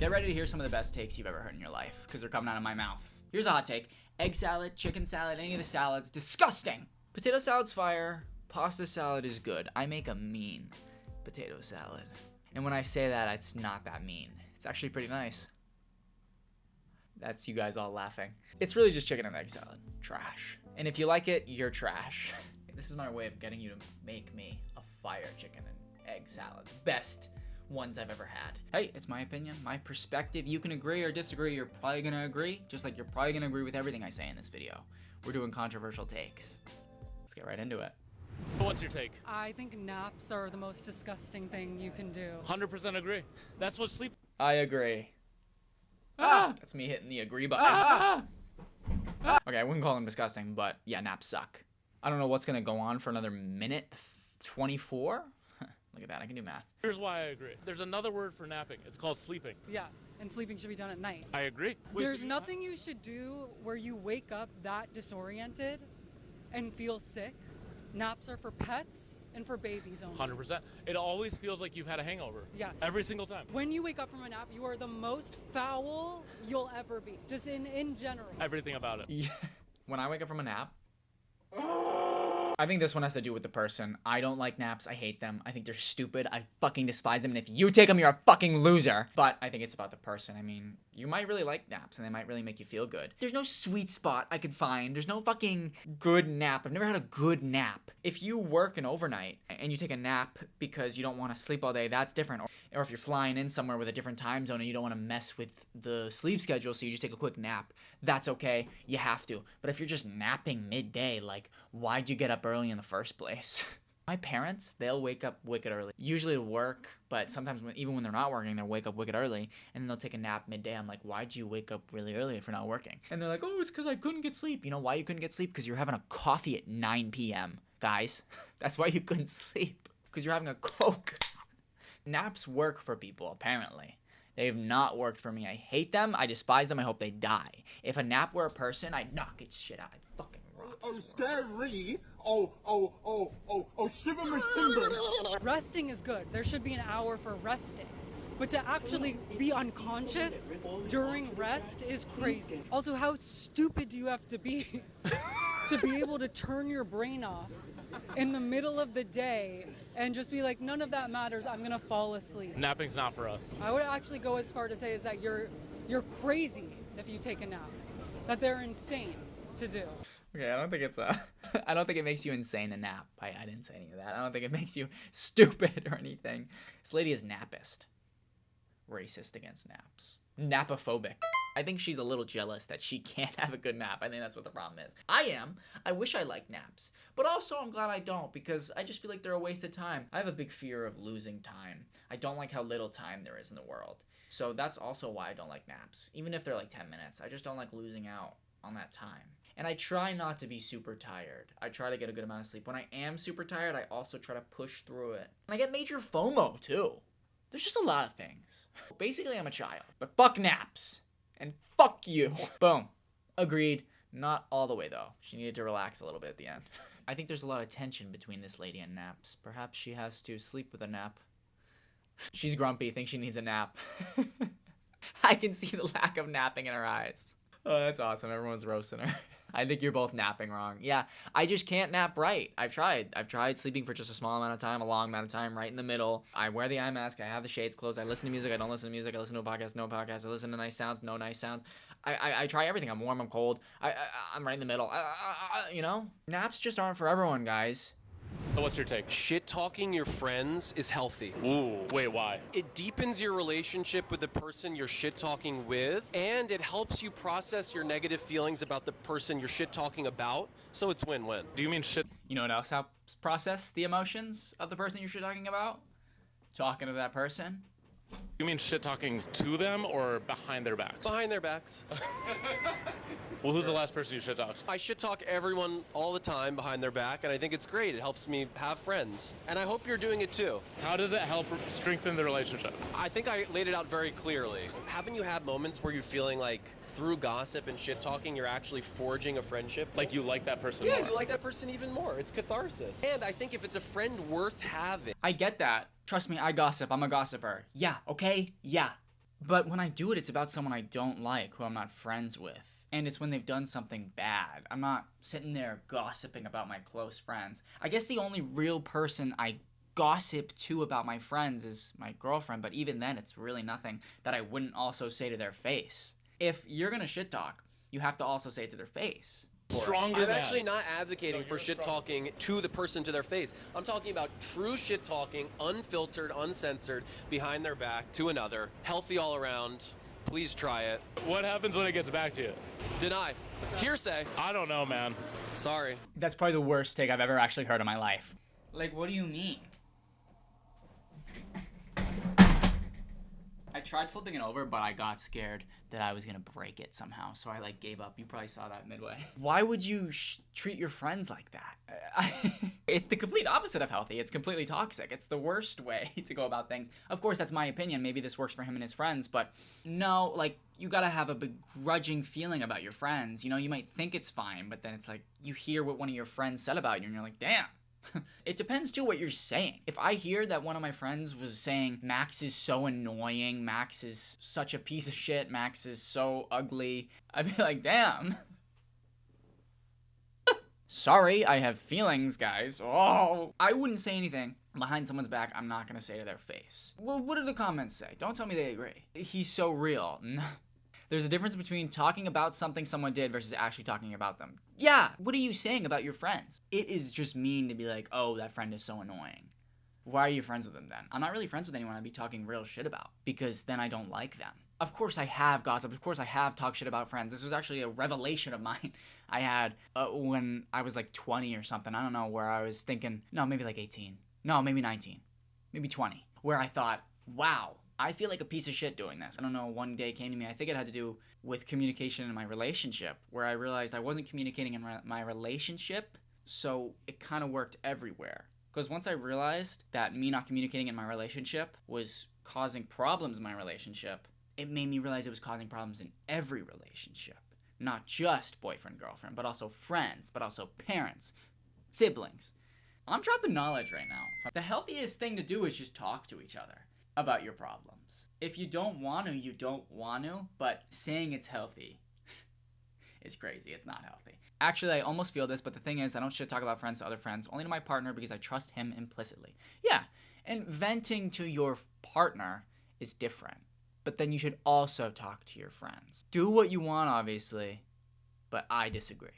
Get ready to hear some of the best takes you've ever heard in your life, because they're coming out of my mouth. Here's a hot take. Egg salad, chicken salad, any of the salads, disgusting. Potato salad's fire, pasta salad is good. I make a mean potato salad. And when I say that, it's not that mean. It's actually pretty nice. That's you guys all laughing. It's really just chicken and egg salad. Trash. And if you like it, you're trash. This is my way of getting you to make me a fire chicken and egg salad. Best ones I've ever had. Hey, it's my opinion, my perspective. You can agree or disagree. You're probably gonna agree, just like you're probably gonna agree with everything I say in this video. We're doing controversial takes. Let's get right into it. What's your take? I think naps are the most disgusting thing you can do. 100% agree. That's what sleep. I agree. That's me hitting the agree button. Okay, I wouldn't call them disgusting, but yeah, naps suck. I don't know what's gonna go on for another minute 24. Look at that, I can do math. Here's why I agree. There's another word for napping. It's called sleeping. Yeah, and sleeping should be done at night. I agree. There's nothing you should do where you wake up that disoriented and feel sick. Naps are for pets and for babies only. 100%. It always feels like you've had a hangover. Yes. Every single time. When you wake up from a nap, you are the most foul you'll ever be. Just in general. Everything about it. Yeah. When I wake up from a nap, I think this one has to do with the person. I don't like naps. I hate them. I think they're stupid. I fucking despise them. And if you take them, you're a fucking loser. But I think it's about the person. I mean, you might really like naps and they might really make you feel good. There's no sweet spot I could find. There's no fucking good nap. I've never had a good nap. If you work an overnight and you take a nap because you don't want to sleep all day, that's different. Or if you're flying in somewhere with a different time zone and you don't want to mess with the sleep schedule, so you just take a quick nap, that's okay. You have to. But if you're just napping midday, like, why'd you get up early in the first place? My parents, they'll wake up wicked early. Usually to work, but sometimes even when they're not working, they'll wake up wicked early, and then they'll take a nap midday. I'm like, why'd you wake up really early if you're not working? And they're like, oh, it's because I couldn't get sleep. You know why you couldn't get sleep? Because you're having a coffee at 9 p.m., guys. That's why you couldn't sleep, because you're having a Coke. Naps work for people, apparently. They've not worked for me. I hate them. I despise them. I hope they die. If a nap were a person, I'd knock its shit out. I'd fucking rock Oh, scary. Oh, shiver my timbers. Resting is good. There should be an hour for resting. But to actually be unconscious during rest is crazy. Also, how stupid do you have to be to be able to turn your brain off in the middle of the day and just be like, none of that matters, I'm gonna fall asleep? Napping's not for us. I would actually go as far to say is that you're crazy if you take a nap. That they're insane to do. Okay, I don't think it's I don't think it makes you insane to nap. I didn't say any of that. I don't think it makes you stupid or anything. This lady is nappist. Racist against naps. Napophobic. I think she's a little jealous that she can't have a good nap. I think that's what the problem is. I am. I wish I liked naps. But also I'm glad I don't, because I just feel like they're a waste of time. I have a big fear of losing time. I don't like how little time there is in the world. So that's also why I don't like naps. Even if they're like 10 minutes, I just don't like losing out on that time. And I try not to be super tired. I try to get a good amount of sleep. When I am super tired, I also try to push through it. And I get major FOMO too. There's just a lot of things. Basically, I'm a child. But fuck naps. And fuck you. Boom. Agreed. Not all the way though. She needed to relax a little bit at the end. I think there's a lot of tension between this lady and naps. Perhaps she has to sleep with a nap. She's grumpy, thinks she needs a nap. I can see the lack of napping in her eyes. Oh, that's awesome. Everyone's roasting her. I think you're both napping wrong. Yeah, I just can't nap right. I've tried sleeping for just a small amount of time, a long amount of time, right in the middle. I wear the eye mask. I have the shades closed. I listen to music. I don't listen to music. I listen to a podcast, no podcast. I listen to nice sounds, no nice sounds. I try everything. I'm warm, I'm cold. I'm right in the middle. You know? Naps just aren't for everyone, guys. So what's your take? Shit talking your friends is healthy. Ooh, wait, why? It deepens your relationship with the person you're shit talking with, and it helps you process your negative feelings about the person you're shit talking about, so it's win-win. Do you mean shit? You know what else helps process the emotions of the person you're shit talking about? Talking to that person. You mean shit talking to them or behind their backs? Behind their backs. Well, who's the last person you shit talked? I shit talk everyone all the time behind their back, and I think it's great. It helps me have friends, and I hope you're doing it too. How does it help strengthen the relationship? I think I laid it out very clearly. Haven't you had moments where you're feeling like through gossip and shit talking, you're actually forging a friendship? Like you like that person Yeah, more? you like that person even more. It's catharsis. And I think if it's a friend worth having. I get that. Trust me, I gossip. I'm a gossiper. Yeah, okay? Yeah. But when I do it, it's about someone I don't like, who I'm not friends with. And it's when they've done something bad. I'm not sitting there gossiping about my close friends. I guess the only real person I gossip to about my friends is my girlfriend, but even then, it's really nothing that I wouldn't also say to their face. If you're gonna shit talk, you have to also say it to their face. Stronger I'm man. actually not advocating for shit talking to the person to their face. I'm talking about true shit talking, unfiltered, uncensored, behind their back to another, healthy all around. Please try it. What happens when it gets back to you? Deny. Hearsay. I don't know, man. Sorry. That's probably the worst take I've ever actually heard in my life. Like, what do you mean? I tried flipping it over, but I got scared that I was gonna break it somehow, so I like gave up. You probably saw that midway. Why would you treat your friends like that? It's the complete opposite of healthy. It's completely toxic. It's the worst way to go about things. Of course, that's my opinion. Maybe this works for him and his friends, but no, like, you gotta have a begrudging feeling about your friends. You know, you might think it's fine, but then it's like, you hear what one of your friends said about you, and you're like, damn. It depends too what you're saying. If I hear that one of my friends was saying Max is so annoying, Max is such a piece of shit, Max is so ugly, I'd be like, damn. Sorry, I have feelings, guys. Oh, I wouldn't say anything behind someone's back I'm not gonna say to their face. Well, what do the comments say? Don't tell me they agree. He's so real. No. There's a difference between talking about something someone did versus actually talking about them. Yeah, what are you saying about your friends? It is just mean to be like, oh, that friend is so annoying. Why are you friends with them then? I'm not really friends with anyone I'd be talking real shit about, because then I don't like them. Of course I have gossip. Of course I have talked shit about friends. This was actually a revelation of mine I had when I was like 20 or something. I don't know, where I was thinking, no, maybe like 18. No, maybe 19. Maybe 20. Where I thought, wow, I feel like a piece of shit doing this. I don't know, one day it came to me. I think it had to do with communication in my relationship, where I realized I wasn't communicating in my relationship, so it kind of worked everywhere. Because once I realized that me not communicating in my relationship was causing problems in my relationship, it made me realize it was causing problems in every relationship. Not just boyfriend, girlfriend, but also friends, but also parents, siblings. I'm dropping knowledge right now. The healthiest thing to do is just talk to each other about your problems. If you don't want to, you don't want to, but saying it's healthy is crazy. It's not healthy. Actually, I almost feel this, but the thing is, I don't shit talk about friends to other friends, only to my partner, because I trust him implicitly. Yeah, and venting to your partner is different, but then you should also talk to your friends. Do what you want, obviously, but I disagree.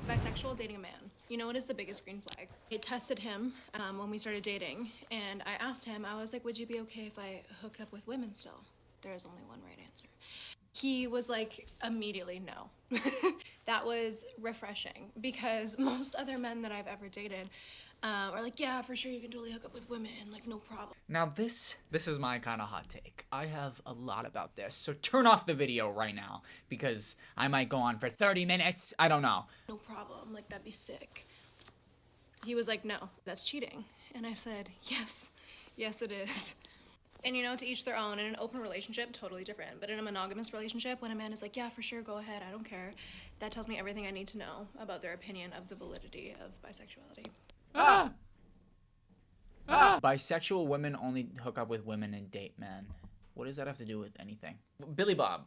Bisexual, dating a man. You know what is the biggest green flag? I tested him when we started dating, and I asked him, I was like, would you be okay if I hooked up with women still? There is only one right answer. He was like, immediately no. That was refreshing, because most other men that I've ever dated are like, yeah, for sure, you can totally hook up with women, like, no problem. Now this is my kind of hot take. I have a lot about this, so turn off the video right now, because I might go on for 30 minutes. I don't know. No problem, like, that'd be sick. He was like, no, that's cheating. And I said, yes it is. And you know, to each their own. In an open relationship, totally different. But in a monogamous relationship, when a man is like, yeah, for sure, go ahead, I don't care, that tells me everything I need to know about their opinion of the validity of bisexuality. Bisexual women only hook up with women and date men. What does that have to do with anything? Billy Bob.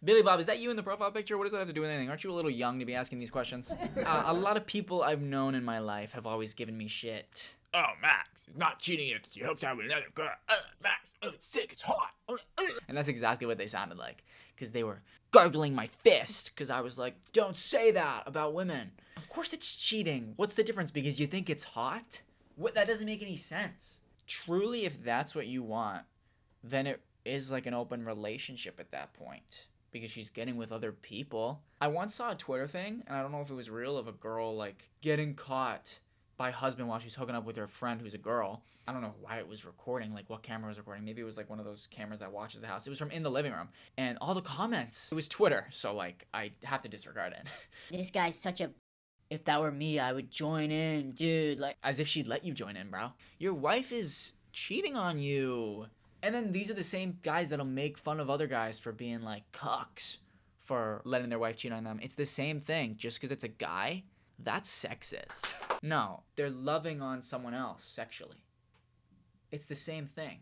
Billy Bob, is that you in the profile picture? What does that have to do with anything? Aren't you a little young to be asking these questions? A lot of people I've known in my life have always given me shit. Oh, Max, it's not cheating if she hooks up with another girl. Max, it's sick, it's hot. And that's exactly what they sounded like, because they were gargling my fist, because I was like, don't say that about women. Of course it's cheating. What's the difference? Because you think it's hot? What? That doesn't make any sense. Truly, if that's what you want, then it is like an open relationship at that point, because she's getting with other people. I once saw a Twitter thing, and I don't know if it was real, of a girl like getting caught by husband while she's hooking up with her friend who's a girl. I don't know why it was recording, like what camera was recording. Maybe it was like one of those cameras that watches the house. It was from in the living room, and all the comments, it was Twitter, so like I have to disregard it. This guy's such a... If that were me, I would join in, dude. Like, As if she'd let you join in, bro. Your wife is cheating on you. And then these are the same guys that'll make fun of other guys for being like cucks for letting their wife cheat on them. It's the same thing. Just because it's a guy, that's sexist. No, they're loving on someone else sexually. It's the same thing.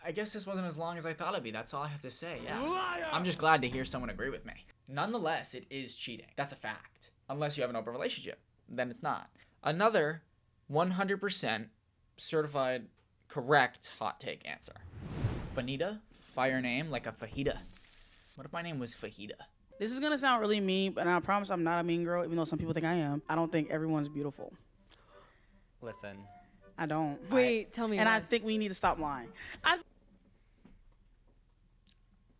I guess this wasn't as long as I thought it'd be. That's all I have to say. Yeah. I'm just glad to hear someone agree with me. Nonetheless, it is cheating. That's a fact. Unless you have an open relationship, then it's not. Another 100% certified correct hot take answer. Fanita? Fire name like a fajita. What if my name was Fajita? This is gonna sound really mean, but I promise I'm not a mean girl, even though some people think I am. I don't think everyone's beautiful. Listen. I don't. Wait, tell me. And why. I think we need to stop lying.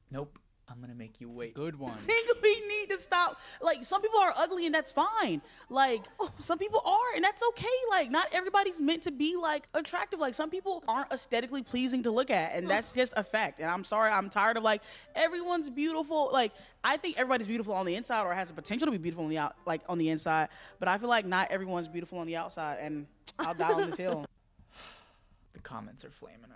Nope. I'm gonna make you wait. Good one. I think we need to stop. Like, some people are ugly and that's fine. Like, some people are and that's okay. Like, not everybody's meant to be like attractive. Like, some people aren't aesthetically pleasing to look at, and that's just a fact. And I'm sorry, I'm tired of like everyone's beautiful. Like, I think everybody's beautiful on the inside or has the potential to be beautiful on the on the inside, but I feel like not everyone's beautiful on the outside, and I'll die on this hill. The comments are flaming her.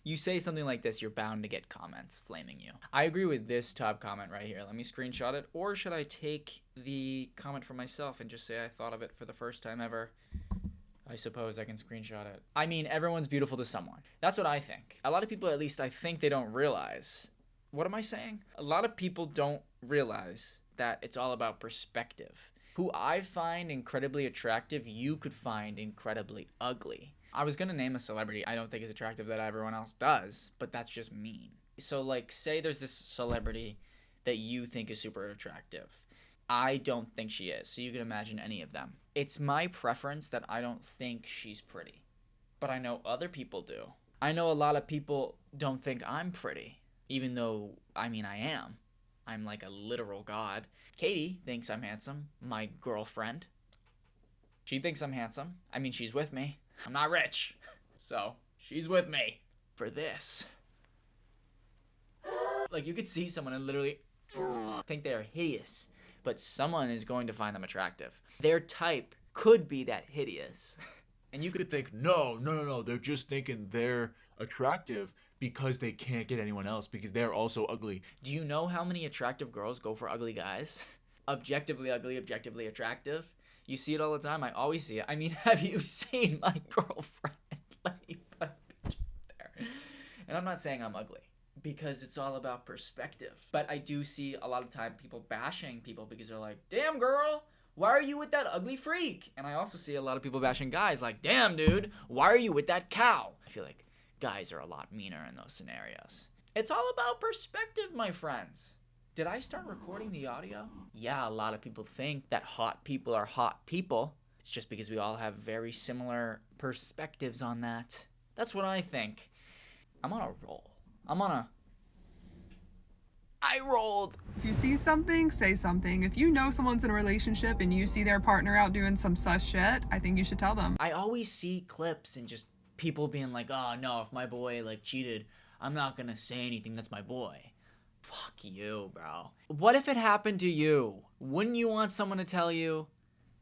You say something like this, you're bound to get comments flaming you. I agree with this top comment right here. Let me screenshot it. Or should I take the comment for myself and just say I thought of it for the first time ever? I suppose I can screenshot it. I mean, everyone's beautiful to someone. That's what I think. A lot of people, at least I think they don't realize. What am I saying? A lot of people don't realize that it's all about perspective. Who I find incredibly attractive, you could find incredibly ugly. I was gonna name a celebrity I don't think is attractive that everyone else does, but that's just mean. So like, say there's this celebrity that you think is super attractive. I don't think she is, so you can imagine any of them. It's my preference that I don't think she's pretty, but I know other people do. I know a lot of people don't think I'm pretty, even though, I mean, I am. I'm like a literal god. Katie thinks I'm handsome, my girlfriend. She thinks I'm handsome. I mean, she's with me. I'm not rich, so she's with me for this. Like, you could see someone and literally think they're hideous, but someone is going to find them attractive. Their type could be that hideous. And you could think, no, they're just thinking they're attractive because they can't get anyone else because they're also ugly. Do you know how many attractive girls go for ugly guys? Objectively ugly, objectively attractive. You see it all the time. I always see it. I mean, have you seen my girlfriend? Let me put a picture up there. And I'm not saying I'm ugly, because it's all about perspective. But I do see a lot of time people bashing people because they're like, damn girl, why are you with that ugly freak? And I also see a lot of people bashing guys like, damn dude, why are you with that cow? I feel like guys are a lot meaner in those scenarios. It's all about perspective, my friends. Did I start recording the audio? Yeah, a lot of people think that hot people are hot people. It's just because we all have very similar perspectives on that. That's what I think. I'm on a roll. I rolled. If you see something, say something. If you know someone's in a relationship and you see their partner out doing some sus shit, I think you should tell them. I always see clips and just people being like, oh no, if my boy like cheated, I'm not gonna say anything, that's my boy. Fuck you, bro. What if it happened to you? Wouldn't you want someone to tell you?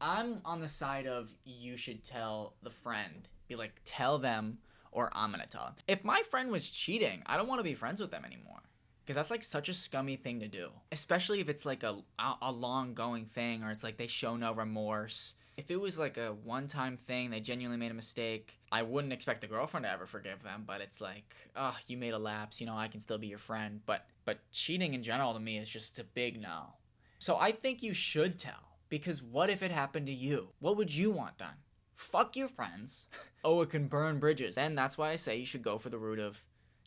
I'm on the side of you should tell the friend. Be like, tell them, or I'm gonna tell them. If my friend was cheating, I don't want to be friends with them anymore. Because that's like such a scummy thing to do. Especially if it's like a long going thing, or it's like they show no remorse. If it was like a one-time thing, they genuinely made a mistake, I wouldn't expect the girlfriend to ever forgive them, but it's like, oh, you made a lapse, you know, I can still be your friend. But cheating in general to me is just a big no. So I think you should tell, because what if it happened to you? What would you want done? Fuck your friends. Oh, it can burn bridges. And that's why I say you should go for the route of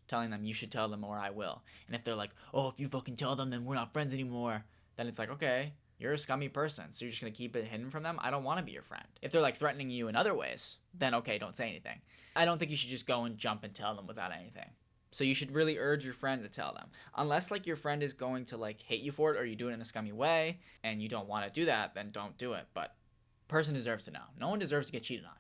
telling them you should tell them or I will. And if they're like, oh, if you fucking tell them, then we're not friends anymore, then it's like, okay, you're a scummy person, so you're just gonna keep it hidden from them? I don't want to be your friend. If they're like threatening you in other ways, then okay, don't say anything. I don't think you should just go and jump and tell them without anything. So you should really urge your friend to tell them. Unless like your friend is going to like hate you for it, or you do it in a scummy way and you don't want to do that, then don't do it. But person deserves to know. No one deserves to get cheated on.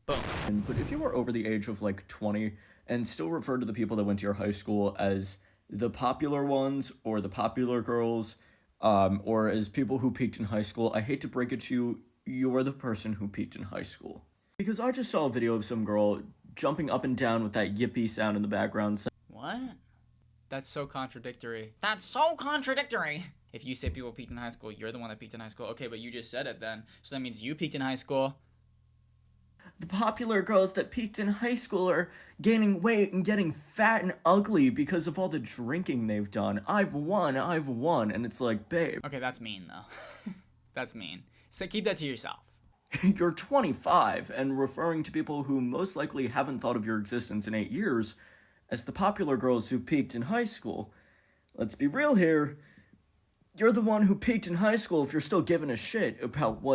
Boom. But if you were over the age of like 20 and still refer to the people that went to your high school as the popular ones or the popular girls, or as people who peaked in high school, I hate to break it to you, you're the person who peaked in high school. Because I just saw a video of some girl jumping up and down with that yippee sound in the background. What? That's so contradictory. That's so contradictory! If you say people peaked in high school, you're the one that peaked in high school. Okay, but you just said it then. So that means you peaked in high school. the popular girls that peaked in high school are gaining weight and getting fat and ugly because of all the drinking they've done. I've won. And it's like, babe. Okay, that's mean, though. That's mean. So keep that to yourself. You're 25 and referring to people who most likely haven't thought of your existence in 8 years as the popular girls who peaked in high school. Let's be real here. You're the one who peaked in high school if you're still giving a shit about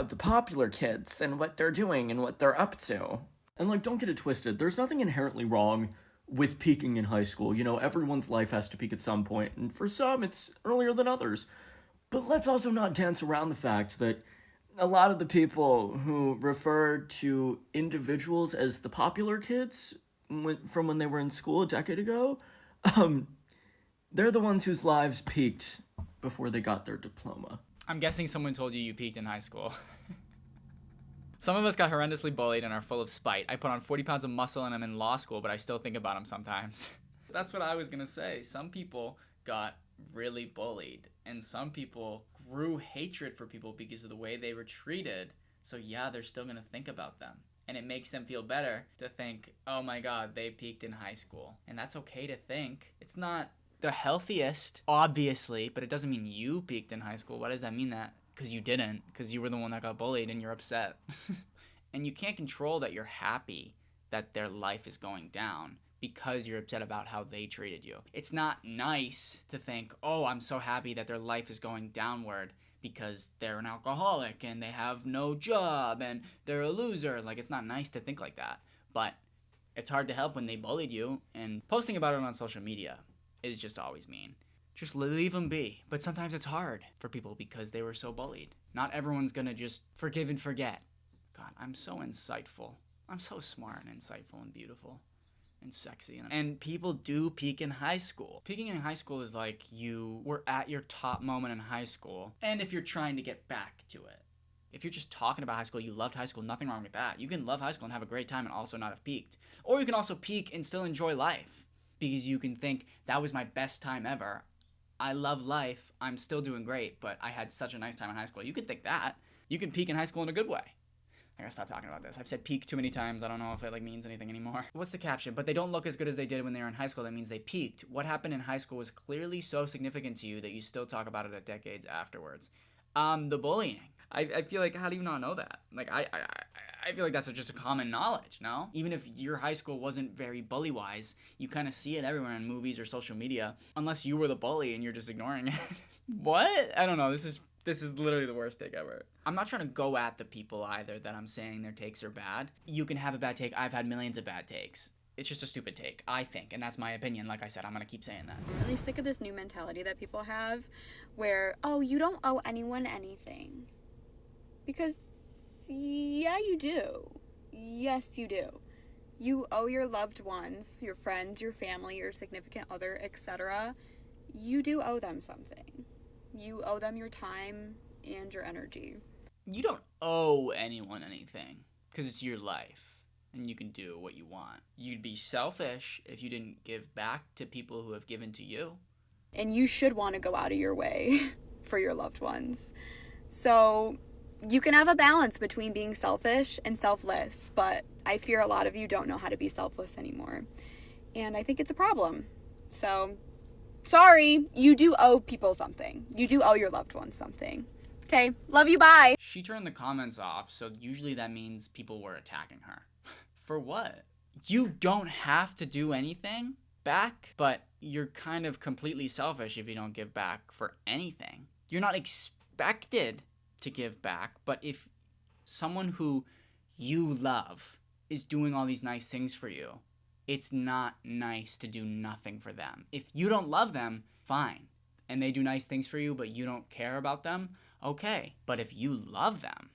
the popular kids and what they're doing and what they're up to. And like, don't get it twisted. There's nothing inherently wrong with peaking in high school. You know, everyone's life has to peak at some point, and for some, it's earlier than others. But let's also not dance around the fact that a lot of the people who refer to individuals as the popular kids from when they were in school a decade ago, they're the ones whose lives peaked before they got their diploma. I'm guessing someone told you peaked in high school. Some of us got horrendously bullied and are full of spite. I put on 40 pounds of muscle and I'm in law school, but I still think about them sometimes. That's what I was gonna say. Some people got really bullied, and some people grew hatred for people because of the way they were treated. So yeah, they're still gonna think about them. And it makes them feel better to think, oh my god, they peaked in high school. And that's okay to think. It's not the healthiest, obviously, but it doesn't mean you peaked in high school. Why does that mean that? Because you didn't. Because you were the one that got bullied and you're upset. And you can't control that you're happy that their life is going down because you're upset about how they treated you. It's not nice to think, oh, I'm so happy that their life is going downward because they're an alcoholic and they have no job and they're a loser. Like, it's not nice to think like that. But it's hard to help when they bullied you, and posting about it on social media is just always mean. Just leave them be. But sometimes it's hard for people because they were so bullied. Not everyone's gonna just forgive and forget. God, I'm so insightful. I'm so smart and insightful and beautiful and sexy. And people do peak in high school. Peaking in high school is like you were at your top moment in high school, and if you're trying to get back to it. If you're just talking about high school, you loved high school, nothing wrong with that. You can love high school and have a great time and also not have peaked. Or you can also peak and still enjoy life, because you can think, that was my best time ever. I love life. I'm still doing great, but I had such a nice time in high school. You can think that. You can peak in high school in a good way. I gotta stop talking about this. I've said peak too many times. I don't know if it means anything anymore. What's the caption? But they don't look as good as they did when they were in high school. That means they peaked. What happened in high school was clearly so significant to you that you still talk about it at decades afterwards. The bullying. I feel like, how do you not know that? Like, I feel like that's just a common knowledge, no? Even if your high school wasn't very bully-wise, you kind of see it everywhere in movies or social media, unless you were the bully and you're just ignoring it. What? I don't know. This is literally the worst take ever. I'm not trying to go at the people either that I'm saying their takes are bad. You can have a bad take. I've had millions of bad takes. It's just a stupid take, I think, and that's my opinion. Like I said, I'm gonna keep saying that. I'm really sick of this new mentality that people have where, oh, you don't owe anyone anything. Because, yeah, you do. Yes, you do. You owe your loved ones, your friends, your family, your significant other, etc. You do owe them something. You owe them your time and your energy. You don't owe anyone anything, because it's your life, and you can do what you want. You'd be selfish if you didn't give back to people who have given to you. And you should want to go out of your way for your loved ones. So you can have a balance between being selfish and selfless, but I fear a lot of you don't know how to be selfless anymore. And I think it's a problem. So, sorry, you do owe people something. You do owe your loved ones something. Okay, love you, bye. She turned the comments off, so usually that means people were attacking her. For what? You don't have to do anything back, but you're kind of completely selfish if you don't give back for anything. You're not expected to give back, but if someone who you love is doing all these nice things for you, it's not nice to do nothing for them. If you don't love them, fine, and they do nice things for you, but you don't care about them, okay. But if you love them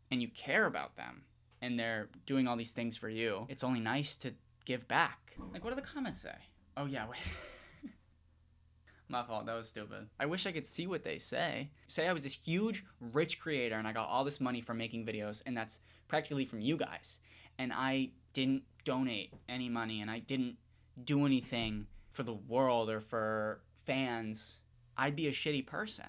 and you care about them and they're doing all these things for you, it's only nice to give back. Like, what do the comments say? Oh yeah, wait. My fault, that was stupid. I wish I could see what they say. Say I was this huge, rich creator and I got all this money from making videos, and that's practically from you guys. And I didn't donate any money and I didn't do anything for the world or for fans. I'd be a shitty person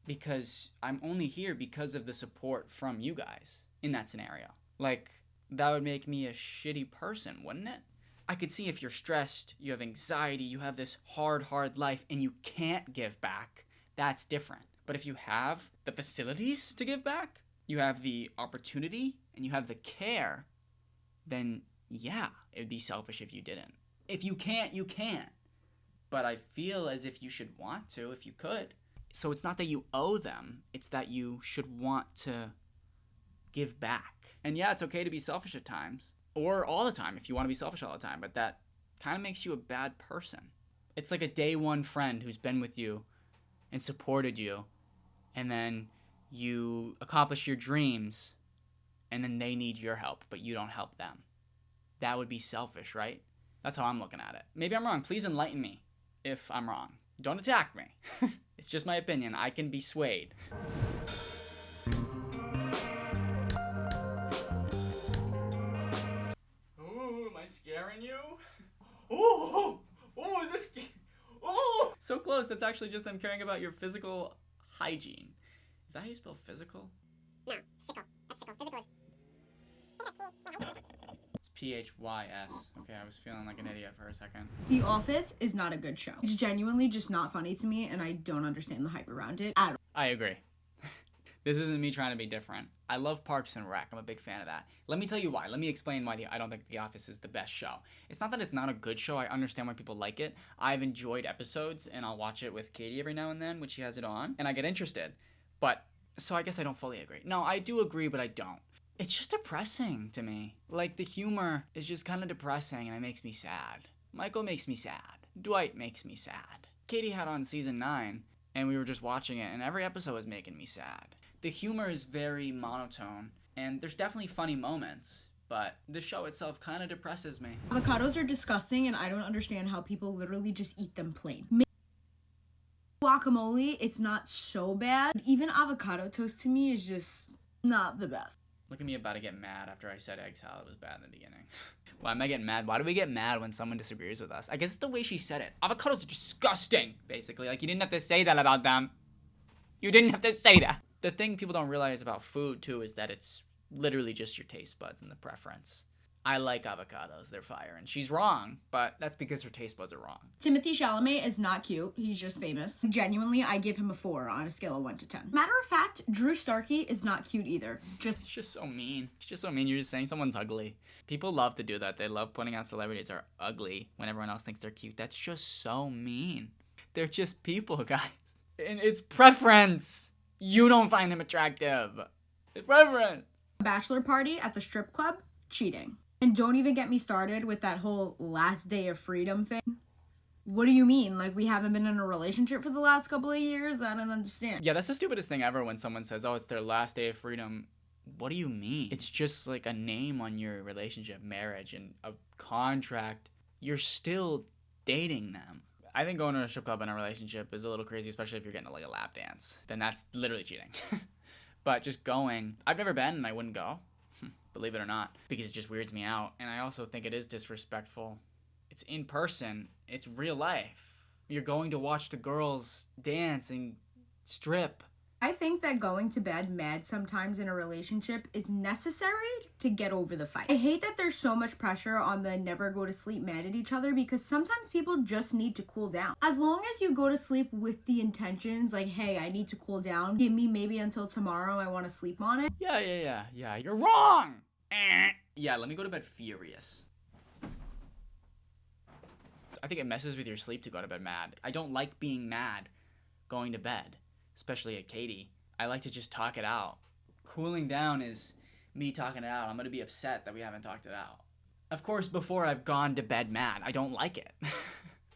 because I'm only here because of the support from you guys. in that scenario. Like, that would make me a shitty person, wouldn't it? I could see if you're stressed, you have anxiety, you have this hard life, and you can't give back, that's different. But if you have the facilities to give back, you have the opportunity, and you have the care, then yeah, it would be selfish if you didn't. If you can't, you can't. But I feel as if you should want to, if you could. So it's not that you owe them, it's that you should want to give back. And yeah, it's okay to be selfish at times, or all the time if you want to be selfish all the time, but that kind of makes you a bad person. It's like a day one friend who's been with you and supported you, and then you accomplish your dreams, and then they need your help, but you don't help them. That would be selfish, right? That's how I'm looking at it. Maybe I'm wrong. Please enlighten me if I'm wrong. Don't attack me. It's just my opinion. I can be swayed. Ooh, am I scaring you? Ooh, is this? Ooh, so close. That's actually just them caring about your physical hygiene. Is that how you spell physical? No, sickle. That's sickle. Physical is... It's P-H-Y-S. Okay, I was feeling like an idiot for a second. The Office is not a good show. It's genuinely just not funny to me, and I don't understand the hype around it at all. I agree. This isn't me trying to be different. I love Parks and Rec. I'm a big fan of that. Let me tell you why. Let me explain why I don't think The Office is the best show. It's not that it's not a good show. I understand why people like it. I've enjoyed episodes, and I'll watch it with Katie every now and then when she has it on, and I get interested. But, so I guess I don't fully agree. No, I do agree, but I don't. It's just depressing to me. Like, the humor is just kind of depressing, and it makes me sad. Michael makes me sad. Dwight makes me sad. Katie had on season 9, and we were just watching it, and every episode was making me sad. The humor is very monotone, and there's definitely funny moments, but the show itself kind of depresses me. Avocados are disgusting, and I don't understand how people literally just eat them plain. Guacamole, it's not so bad. Even avocado toast to me is just not the best. Look at me about to get mad after I said egg salad was bad in the beginning. Why am I getting mad? Why do we get mad when someone disagrees with us? I guess it's the way she said it. Avocados are disgusting, basically. Like, you didn't have to say that about them. You didn't have to say that. The thing people don't realize about food, too, is that it's literally just your taste buds and the preference. I like avocados. They're fire. And she's wrong, but that's because her taste buds are wrong. Timothy Chalamet is not cute. He's just famous. Genuinely, I give him a 4 on a scale of 1 to 10. Matter of fact, Drew Starkey is not cute either. It's just so mean. It's just so mean. You're just saying someone's ugly. People love to do that. They love pointing out celebrities are ugly when everyone else thinks they're cute. That's just so mean. They're just people, guys. And it's preference. You don't find him attractive. It's preference. Bachelor party at the strip club? Cheating. And don't even get me started with that whole last day of freedom thing. What do you mean? Like, we haven't been in a relationship for the last couple of years? I don't understand. Yeah, that's the stupidest thing ever when someone says, oh, it's their last day of freedom. What do you mean? It's just like a name on your relationship, marriage, and a contract. You're still dating them. I think going to a strip club in a relationship is a little crazy, especially if you're getting like a lap dance. Then that's literally cheating. But just going, I've never been and I wouldn't go. Believe it or not, because it just weirds me out. And I also think it is disrespectful. It's in person. It's real life. You're going to watch the girls dance and strip. I think that going to bed mad sometimes in a relationship is necessary to get over the fight. I hate that there's so much pressure on the never go to sleep mad at each other, because sometimes people just need to cool down. As long as you go to sleep with the intentions like, hey, I need to cool down, give me maybe until tomorrow, I want to sleep on it. Yeah, you're wrong! Yeah, let me go to bed furious. I think it messes with your sleep to go to bed mad. I don't like being mad going to bed. Especially at Katie. I like to just talk it out. Cooling down is me talking it out. I'm going to be upset that we haven't talked it out. Of course, before I've gone to bed mad. I don't like it.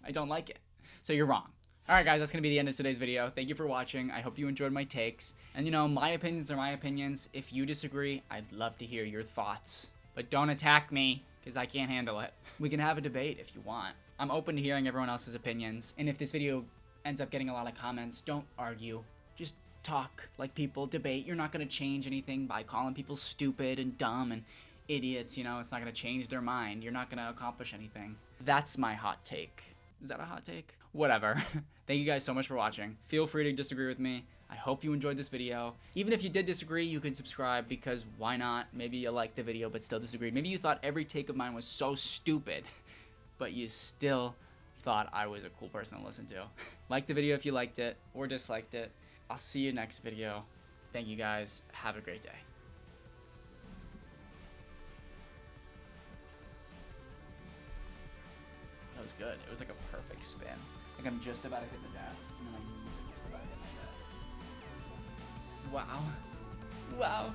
I don't like it. So you're wrong. Alright guys, that's going to be the end of today's video. Thank you for watching. I hope you enjoyed my takes. And you know, my opinions are my opinions. If you disagree, I'd love to hear your thoughts. But don't attack me, because I can't handle it. We can have a debate if you want. I'm open to hearing everyone else's opinions. And if this video ends up getting a lot of comments, don't argue. Just talk like people, debate. You're not going to change anything by calling people stupid and dumb and idiots, you know. It's not going to change their mind. You're not going to accomplish anything. That's my hot take. Is that a hot take? Whatever. Thank you guys so much for watching. Feel free to disagree with me. I hope you enjoyed this video. Even if you did disagree, you can subscribe because why not? Maybe you liked the video but still disagreed. Maybe you thought every take of mine was so stupid, but you still thought I was a cool person to listen to. Like the video if you liked it or disliked it. I'll see you next video. Thank you guys. Have a great day. That was good. It was like a perfect spin. Like I'm just about to hit the desk. And then I'm just about to hit my desk. Wow. Wow.